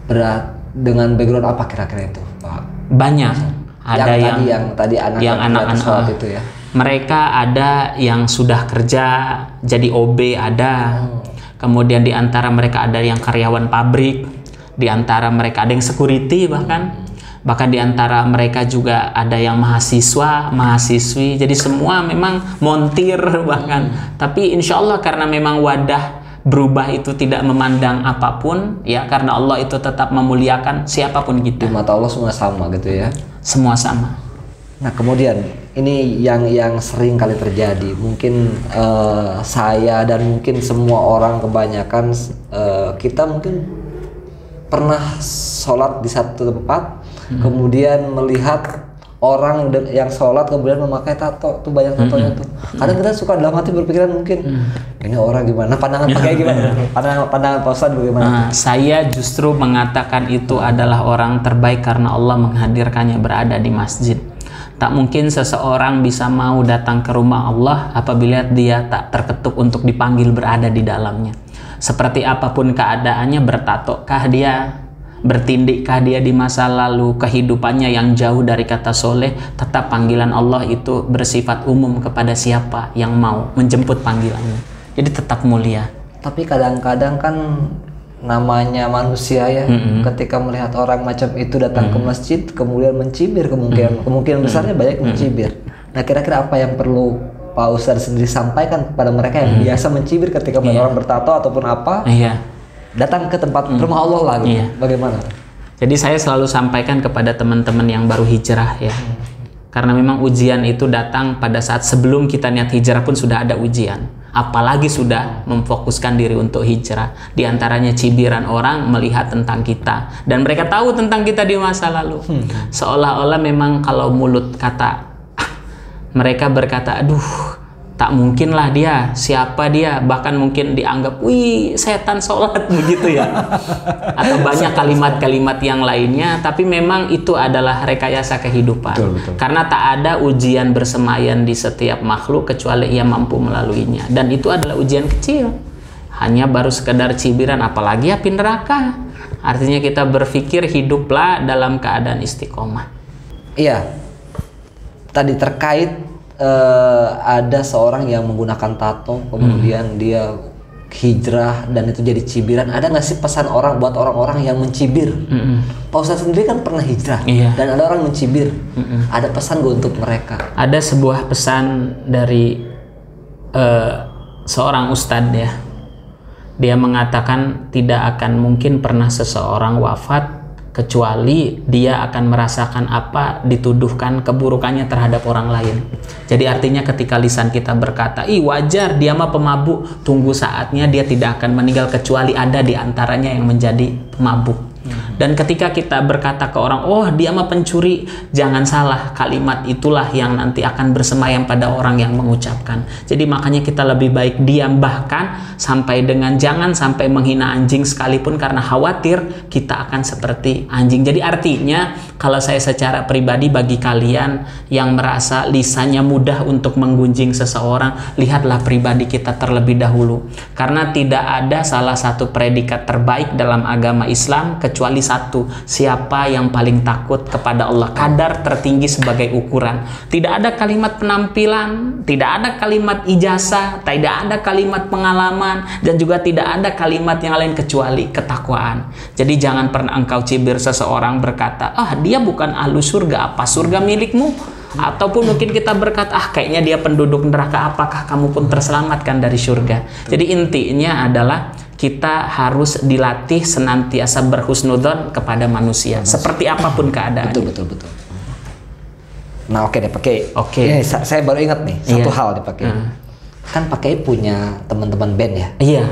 Berat dengan background apa kira-kira itu Pak? Banyak. Ada yang tadi anak-anak itu ya. Mereka ada yang sudah kerja jadi OB ada. Kemudian di antara mereka ada yang karyawan pabrik, di antara mereka ada yang security bahkan di antara mereka juga ada yang mahasiswa, mahasiswi. Jadi semua memang montir bahkan. Tapi insya Allah karena memang wadah berubah itu tidak memandang apapun ya, karena Allah itu tetap memuliakan siapapun kita. Di mata Allah semua sama gitu ya. Semua sama. Nah kemudian ini yang sering kali terjadi, mungkin saya dan mungkin semua orang kebanyakan kita mungkin pernah sholat di satu tempat, kemudian melihat orang yang sholat kemudian memakai tato tuh, banyak tatonya tuh. Kadang kita suka dalam hati berpikiran mungkin ini orang gimana, pandangan pakai gimana, pandangan Pak Ustadz bagaimana? Saya justru mengatakan itu adalah orang terbaik karena Allah menghadirkannya berada di masjid. Tak mungkin seseorang bisa mau datang ke rumah Allah apabila dia tak terketuk untuk dipanggil berada di dalamnya. Seperti apapun keadaannya, bertatokah dia, bertindikkah dia di masa lalu, kehidupannya yang jauh dari kata soleh, tetap panggilan Allah itu bersifat umum kepada siapa yang mau menjemput panggilannya. Jadi tetap mulia. Tapi kadang-kadang kan namanya manusia ya, ketika melihat orang macam itu datang ke masjid kemudian mencibir, kemungkinan besarnya banyak mencibir. Nah kira-kira apa yang perlu Pak Ustadz sendiri sampaikan kepada mereka yang biasa mencibir ketika melihat orang bertato ataupun apa, datang ke tempat rumah Allah lah gitu. Bagaimana? Jadi saya selalu sampaikan kepada teman-teman yang baru hijrah ya, karena memang ujian itu datang pada saat sebelum kita niat hijrah pun sudah ada ujian. Apalagi sudah memfokuskan diri untuk hijrah. Di antaranya cibiran orang melihat tentang kita. Dan mereka tahu tentang kita di masa lalu. Seolah-olah memang kalau mulut kata, mereka berkata, aduh, tak mungkin lah dia, siapa dia, bahkan mungkin dianggap, wih setan sholat begitu ya. Atau banyak kalimat-kalimat yang lainnya, tapi memang itu adalah rekayasa kehidupan. Betul. Karena tak ada ujian bersemayan di setiap makhluk kecuali ia mampu melaluinya. Dan itu adalah ujian kecil, hanya baru sekedar cibiran, apalagi api neraka. Artinya kita berpikir hiduplah dalam keadaan istiqomah. Iya, tadi terkait ada seorang yang menggunakan tato kemudian dia hijrah dan itu jadi cibiran. Ada nggak sih pesan orang buat orang-orang yang mencibir? Pak Ustadz sendiri kan pernah hijrah dan ada orang mencibir. Ada pesan gue untuk mereka? Ada sebuah pesan dari seorang ustadz ya. Dia mengatakan tidak akan mungkin pernah seseorang wafat kecuali dia akan merasakan apa dituduhkan keburukannya terhadap orang lain. Jadi artinya ketika lisan kita berkata, ih wajar dia mah pemabuk, tunggu saatnya dia tidak akan meninggal kecuali ada di antaranya yang menjadi pemabuk. Dan ketika kita berkata ke orang, oh dia mah pencuri, jangan salah, kalimat itulah yang nanti akan bersemayam pada orang yang mengucapkan. Jadi makanya kita lebih baik diam, bahkan sampai dengan jangan sampai menghina anjing sekalipun karena khawatir kita akan seperti anjing. Jadi artinya kalau saya secara pribadi bagi kalian yang merasa lisannya mudah untuk menggunjing seseorang, lihatlah pribadi kita terlebih dahulu. Karena tidak ada salah satu predikat terbaik dalam agama Islam kecuali satu, siapa yang paling takut kepada Allah. Kadar tertinggi sebagai ukuran. Tidak ada kalimat penampilan, tidak ada kalimat ijazah, tidak ada kalimat pengalaman, dan juga tidak ada kalimat yang lain kecuali ketakwaan. Jadi jangan pernah engkau cibir seseorang berkata, ah dia bukan ahlu surga, apa surga milikmu? Ataupun mungkin kita berkata, ah kayaknya dia penduduk neraka, apakah kamu pun terselamatkan dari surga? Jadi intinya adalah kita harus dilatih senantiasa berhusnudzon kepada manusia, seperti apapun keadaan. Betul. Nah oke deh, Pakai. Saya baru ingat nih satu hal nih Pakai. Kan Pakai punya teman-teman band ya. Iya.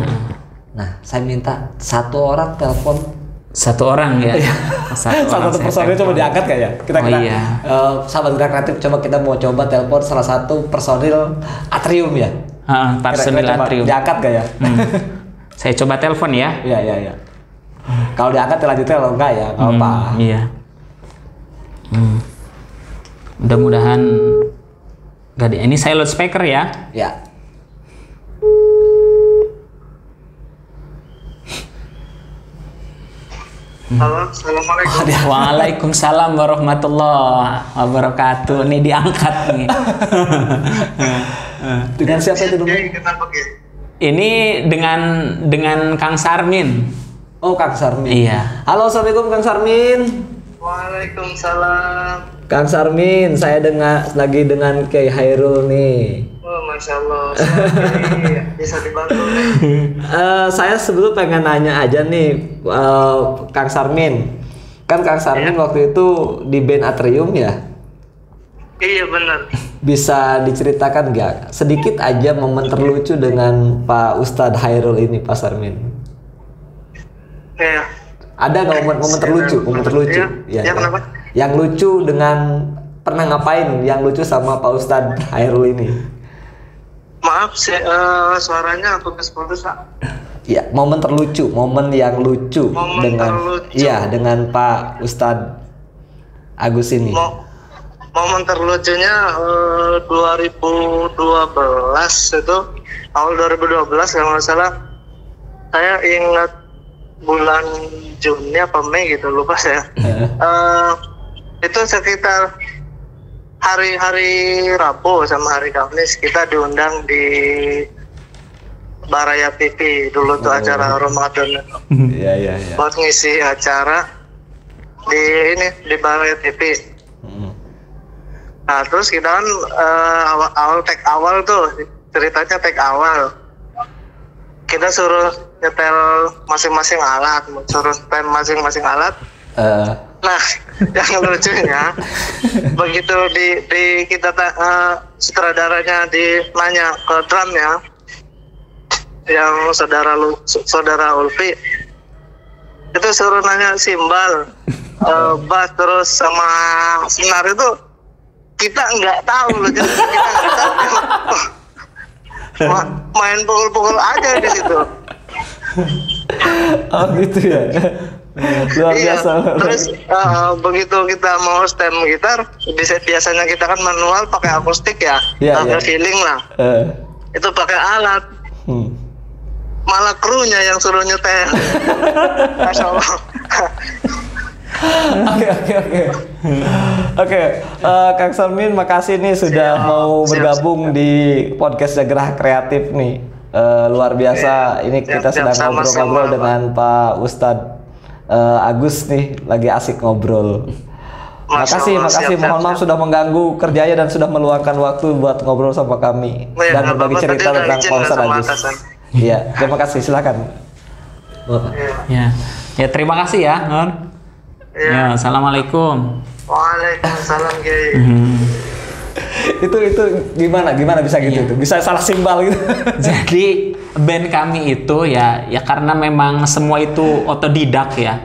Nah saya minta satu orang telepon. Satu orang ya. Satu personil coba diangkat gak ya? Sahabat Gerak Kreatif coba mau telepon salah satu personil Atrium ya. Personil Atrium. Diangkat gak ya? Saya coba telepon ya. Iya. Kalau diangkat lanjutnya kalau enggak ya, kalau apa? Iya. Mudah-mudahan enggak di. Ini saya loudspeaker ya. Ya. Halo, assalamualaikum. Waalaikumsalam warahmatullahi wabarakatuh. Ini diangkat nih. Dengan siapa itu dulu? Ini dengan Kang Sarmin. Oh, Kang Sarmin. Iya. Halo, assalamualaikum Kang Sarmin. Waalaikumsalam. Kang Sarmin, saya lagi dengan Kiai Hairul nih. Oh, masya Allah. Bisa dibantu nih. Saya sebelum pengen nanya aja nih, Kang Sarmin. Kan Kang Sarmin waktu itu di band Atrium ya? Iya benar. Bisa diceritakan nggak sedikit aja momen terlucu dengan Pak Ustadz Hairul ini, Pak Sarmin? Iya. Ada nggak momen terlucu? Momen terlucu? Iya. Ya, kenapa? Yang lucu dengan pernah ngapain? Yang lucu sama Pak Ustadz Hairul ini? Maaf sih, suaranya putus-putus Pak. Ya, momen terlucu, momen yang lucu Momen dengan, terlucu. iya dengan Pak Ustadz Agus ini. Momen terlucunya 2012 itu, awal 2012 kalau nggak salah, saya ingat bulan Juni apa Mei gitu, lupa saya. Itu sekitar hari Rabu sama hari Kamis kita diundang di Baraya TV dulu tuh acara Ramadan itu. Iya. Buat ngisi acara di Baraya TV. Nah terus kita kan awal tuh ceritanya tag awal. Kita suruh nyetel masing-masing alat, Nah, yang lucunya begitu di kita sutradaranya nanya ke drumnya, yang saudara Ulfi, itu suruh nanya simbal, bass terus sama senar itu kita nggak tahu loh, jadi kita nggak tahu. Main pukul-pukul aja di situ. Oh gitu ya. Luar biasa. Terus begitu kita mau stem gitar, biasanya kita kan manual pakai akustik ya, pakai feeling lah. Itu pakai alat. Malah krunya yang suruh nyetel. Masya Allah. Oke. Kang Sarmin, makasih nih sudah mau bergabung di podcast Gerah Kreatif nih. Luar biasa. Ini kita sedang ngobrol-ngobrol dengan Pak Ustadz Agus nih, lagi asik ngobrol. Makasih. Mohon maaf sudah mengganggu kerjanya dan sudah meluangkan waktu buat ngobrol sama kami dan berbagi cerita tentang Pak Ustadz Agus. Iya, terima kasih. Silakan. Ya terima kasih ya, Nur. Ya, assalamualaikum. Waalaikumsalam, Kiai. Itu gimana bisa gitu tuh? Bisa salah simbal gitu. Jadi band kami itu ya karena memang semua itu otodidak ya.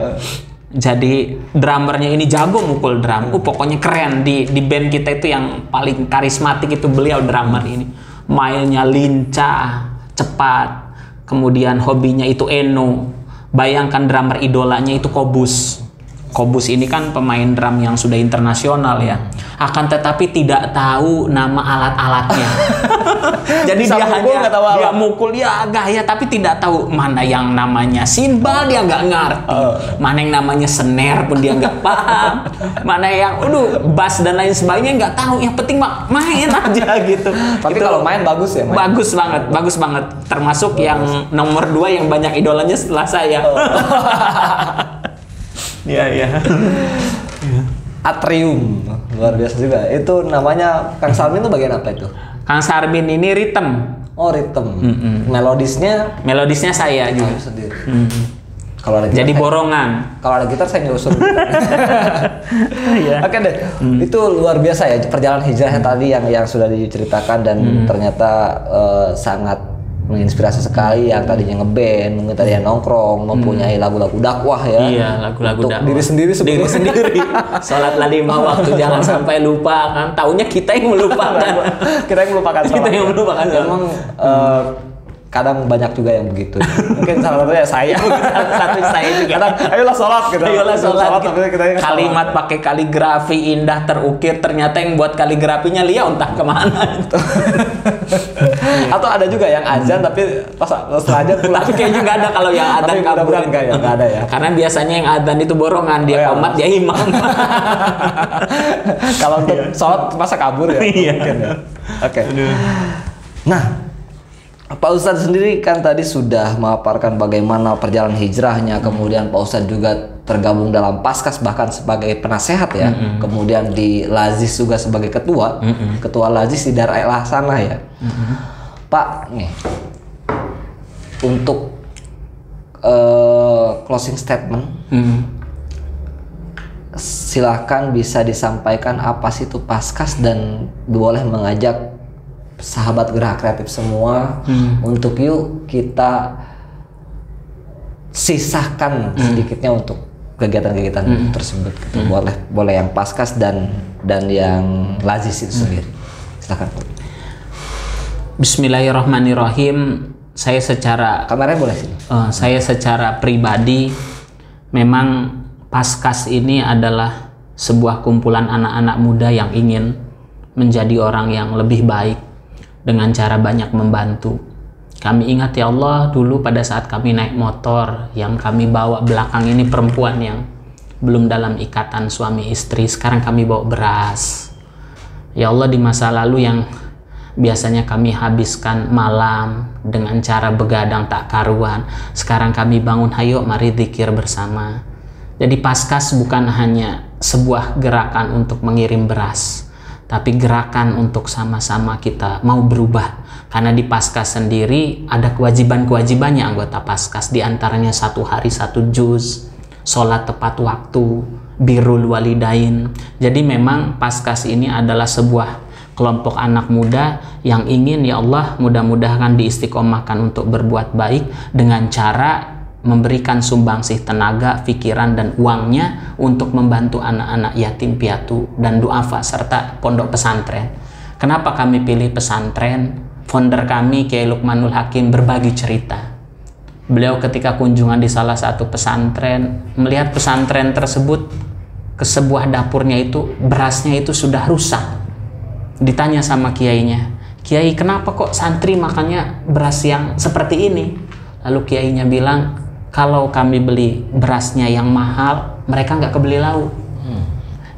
Jadi drummernya ini jago mukul drum. Pokoknya keren di band kita itu yang paling karismatik itu beliau, drummer ini. Mainnya lincah, cepat. Kemudian hobinya itu eno. Bayangkan drummer idolanya itu Kobus. Kobus ini kan pemain drum yang sudah internasional ya. Akan tetapi tidak tahu nama alat-alatnya. Jadi dia mukul ya gaya, tapi tidak tahu mana yang namanya simbal, dia nggak ngerti. Mana yang namanya snare pun dia nggak paham. Mana yang bass dan lain sebagainya nggak tahu. Yang penting main aja gitu. Tapi kalau main bagus ya. Bagus banget. Termasuk yang nomor 2 yang banyak idolanya setelah saya. Iya. Atrium, luar biasa juga. Itu namanya Kang Sarmin itu bagian apa itu? Kang Sarmin ini rhythm. Oh rhythm. Melodisnya saya juga sendiri. Kalau ada gitar, jadi borongan. Kalau ada gitar saya nyusun. Oke deh. Itu luar biasa ya perjalanan hijrahnya tadi yang sudah diceritakan dan ternyata sangat menginspirasi sekali. Yang tadinya ngeband, mungkin tadinya nongkrong, mempunyai lagu-lagu dakwah ya. Iya, lagu-lagu dakwah. Diri sendiri. Sholatlah 5 waktu, jangan sampai lupa kan. Taunya kita yang melupakan. Kita yang melupakan sholat. Memang kadang banyak juga yang begitu. Mungkin salah satunya saya. Saya juga. Kadang ayolah sholat gitu. Sholat. Kalimat pakai kaligrafi indah terukir, ternyata yang buat kaligrafinya Lia entah kemana. Atau ada juga yang azan tapi pas setelah azan pulang. Tapi kayaknya nggak ada kalau yang azan kabur. Nggak ada ya. Karena biasanya yang azan itu borongan, dia komat, dia imam. Kalau untuk sholat masa kabur ya? Iya. Mungkin ya. Oke. Nah, Pak Ustadz sendiri kan tadi sudah memaparkan bagaimana perjalanan hijrahnya, kemudian Pak Ustadz juga tergabung dalam Paskas bahkan sebagai penasehat ya, kemudian di Lazis juga sebagai ketua Lazis di daerah sana ya. Pak, nih untuk closing statement, Silahkan bisa disampaikan apa sih itu Paskas, dan boleh mengajak sahabat Geraha Kreatif semua untuk yuk kita sisahkan sedikitnya untuk kegiatan-kegiatan tersebut gitu. Boleh yang Paskas dan yang lazis itu sendiri. Silakan. Bismillahirrahmanirrahim. Saya secara kameranya boleh sini. Saya secara pribadi memang Paskas ini adalah sebuah kumpulan anak-anak muda yang ingin menjadi orang yang lebih baik dengan cara banyak membantu. Kami ingat ya Allah, dulu pada saat kami naik motor, yang kami bawa belakang ini perempuan yang belum dalam ikatan suami istri, sekarang kami bawa beras. Ya Allah, di masa lalu yang biasanya kami habiskan malam dengan cara begadang tak karuan, sekarang kami bangun, hayo mari zikir bersama. Jadi Paskas bukan hanya sebuah gerakan untuk mengirim beras, tapi gerakan untuk sama-sama kita mau berubah. Karena di Paskas sendiri ada kewajiban-kewajibannya anggota Paskas, di antaranya 1 hari 1 juz, sholat tepat waktu, birrul walidain. Jadi memang Paskas ini adalah sebuah kelompok anak muda yang ingin ya Allah mudah-mudahan diistiqomahkan untuk berbuat baik dengan cara memberikan sumbangsih tenaga, pikiran, dan uangnya untuk membantu anak-anak yatim piatu dan duafa serta pondok pesantren. Kenapa kami pilih pesantren? Founder kami Kiai Lukmanul Hakim berbagi cerita. Beliau ketika kunjungan di salah satu pesantren melihat pesantren tersebut, ke sebuah dapurnya itu berasnya itu sudah rusak. Ditanya sama kiainya, Kiai kenapa kok santri makannya beras yang seperti ini? Lalu kiainya bilang, kalau kami beli berasnya yang mahal, mereka nggak kebeli lauk.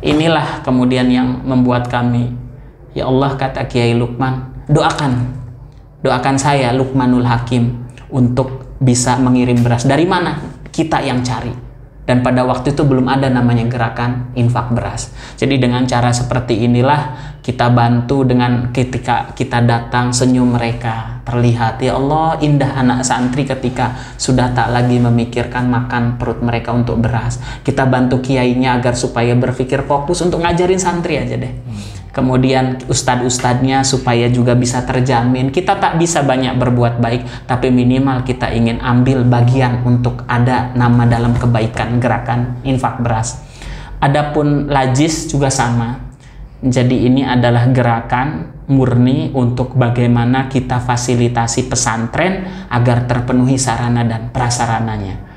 Inilah kemudian yang membuat kami, ya Allah, kata Kiai Lukman, doakan saya Lukmanul Hakim untuk bisa mengirim beras. Dari mana? Kita yang cari. Dan pada waktu itu belum ada namanya gerakan infak beras. Jadi dengan cara seperti inilah kita bantu, dengan ketika kita datang senyum mereka terlihat, ya Allah indah anak santri ketika sudah tak lagi memikirkan makan perut mereka untuk beras. Kita bantu kiainya agar supaya berpikir fokus untuk ngajarin santri aja deh. Kemudian ustadz-ustadznya supaya juga bisa terjamin. Kita tak bisa banyak berbuat baik, tapi minimal kita ingin ambil bagian untuk ada nama dalam kebaikan gerakan infak beras. Adapun lajis juga sama. Jadi ini adalah gerakan murni untuk bagaimana kita fasilitasi pesantren agar terpenuhi sarana dan prasarananya.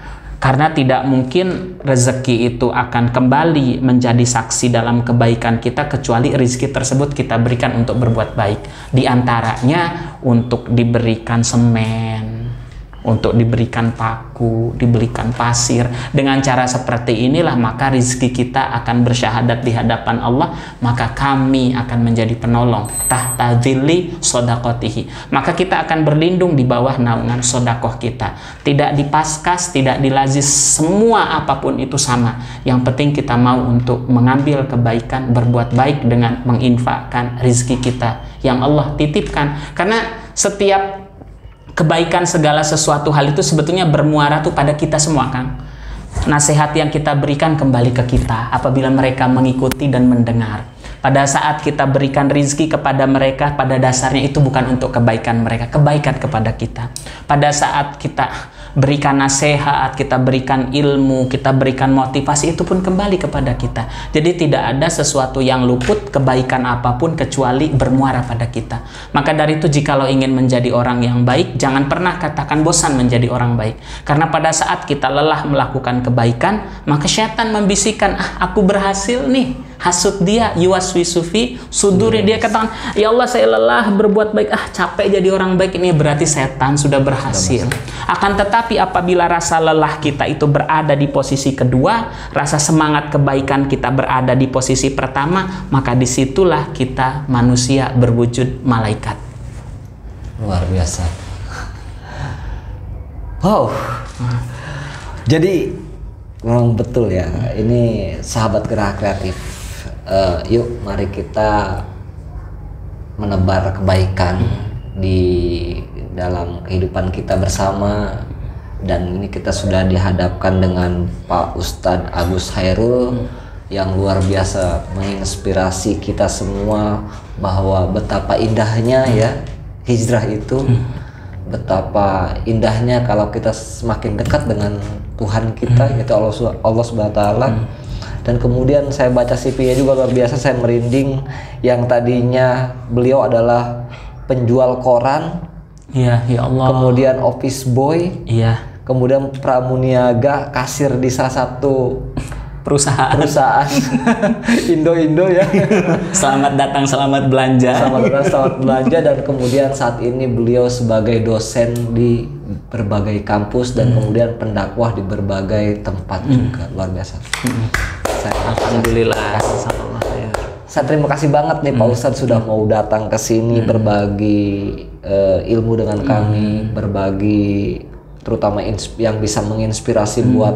Karena tidak mungkin rezeki itu akan kembali menjadi saksi dalam kebaikan kita kecuali rezeki tersebut kita berikan untuk berbuat baik. Di antaranya untuk diberikan semen, untuk diberikan paku, diberikan pasir. Dengan cara seperti inilah maka rezeki kita akan bersyahadat di hadapan Allah, maka kami akan menjadi penolong tahta dzilli shadaqatihi. Maka kita akan berlindung di bawah naungan sedekah kita. Tidak di Paskas, tidak di lazis, semua apapun itu sama. Yang penting kita mau untuk mengambil kebaikan, berbuat baik dengan menginfakkan rezeki kita yang Allah titipkan. Karena setiap kebaikan segala sesuatu hal itu sebetulnya bermuara tuh pada kita semua, Kang. Nasihat yang kita berikan kembali ke kita apabila mereka mengikuti dan mendengar. Pada saat kita berikan rezeki kepada mereka, pada dasarnya itu bukan untuk kebaikan mereka, kebaikan kepada kita. Pada saat kita berikan nasihat, kita berikan ilmu, kita berikan motivasi, itu pun kembali kepada kita. Jadi tidak ada sesuatu yang luput kebaikan apapun kecuali bermuara pada kita. Maka dari itu jikalau ingin menjadi orang yang baik, jangan pernah katakan bosan menjadi orang baik. Karena pada saat kita lelah melakukan kebaikan, maka syaitan membisikkan, aku berhasil nih. Hasud dia, yuwaswisufi suduri, dia katakan, ya Allah saya lelah berbuat baik, capek jadi orang baik. Ini berarti setan sudah berhasil. Akan tetapi apabila rasa lelah kita itu berada di posisi kedua, rasa semangat kebaikan kita berada di posisi pertama, maka disitulah kita manusia berwujud malaikat. Luar biasa. Wow. Jadi memang betul ya, ini sahabat Geraha Kreatif. Yuk mari kita menebar kebaikan di dalam kehidupan kita bersama. Dan ini kita sudah dihadapkan dengan Pak Ustadz Agus Hairul yang luar biasa menginspirasi kita semua bahwa betapa indahnya ya hijrah itu, betapa indahnya kalau kita semakin dekat dengan Tuhan kita yaitu Allah Subhanahu wa taala. Dan kemudian saya baca CV-nya juga luar biasa, saya merinding. Yang tadinya beliau adalah penjual koran, ya Allah. Kemudian office boy, kemudian pramuniaga, kasir di salah satu perusahaan Indo ya. Selamat datang, selamat belanja. Selamat belanja. Dan kemudian saat ini beliau sebagai dosen di berbagai kampus dan kemudian pendakwah di berbagai tempat juga. Luar biasa. Alhamdulillah. Saya terima kasih banget nih Pak Ustadz sudah mau datang ke sini berbagi ilmu dengan kami, berbagi terutama yang bisa menginspirasi buat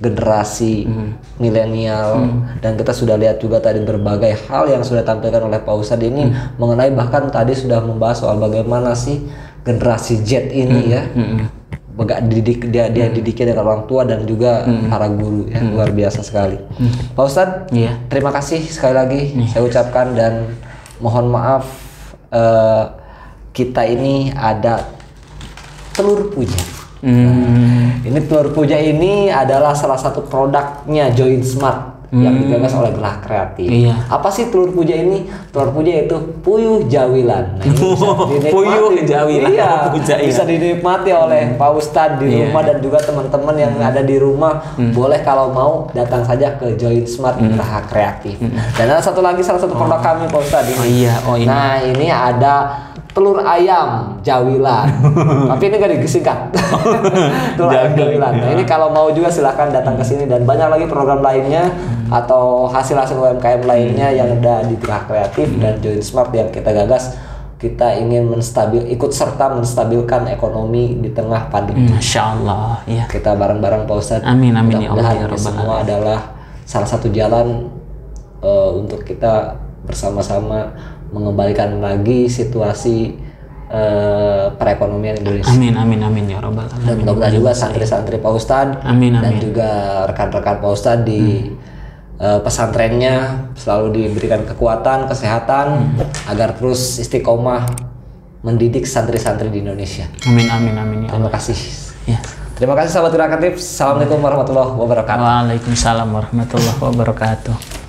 generasi milenial. Dan kita sudah lihat juga tadi berbagai hal yang sudah tampilkan oleh Pak Ustadz ini mengenai, bahkan tadi sudah membahas soal bagaimana sih generasi Z ini ya dia didiknya dengan orang tua dan juga para guru ya. Luar biasa sekali. Pak Ustadz, terima kasih sekali lagi saya ucapkan, dan mohon maaf kita ini ada telur puja. Ini telur puja ini adalah salah satu produknya Join Smart yang digagas oleh Gerah Kreatif. Apa sih telur puja ini? Telur puja itu puyuh jawilan. Nah, puyuh jawilan. Bisa dinikmati oleh Pak Ustadz di rumah dan juga teman-teman yang ada di rumah. Boleh kalau mau datang saja ke Join Smart Gerah Kreatif. Dan ada salah satu produk kami Pak Ustadz ini. Nah, ini ada telur ayam jawilan, tapi ini gak disingkat. Telur ayam jawilan. Nah, ini kalau mau juga silahkan datang ke sini, dan banyak lagi program lainnya atau hasil-hasil UMKM lainnya yang ada di Gerah Kreatif dan Join Smart yang kita gagas. Kita ingin ikut serta menstabilkan ekonomi di tengah pandemi. Masya Allah. Ya. Kita bareng-bareng Pak Ustadz. Amin ya Allah. Ini semua adalah salah satu jalan untuk kita bersama-sama mengembalikan lagi situasi perekonomian Indonesia. Amin ya Rabbal alamin. Dan mudah-mudahan juga santri-santri Pak Ustadz dan juga rekan-rekan Pak Ustadz di pesantrennya selalu diberikan kekuatan, kesehatan agar terus istiqomah mendidik santri-santri di Indonesia. Amin ya. Terima kasih. Ya. Terima kasih sahabat Gerah Kreatif. Assalamualaikum warahmatullahi wabarakatuh. Waalaikumsalam warahmatullahi wabarakatuh.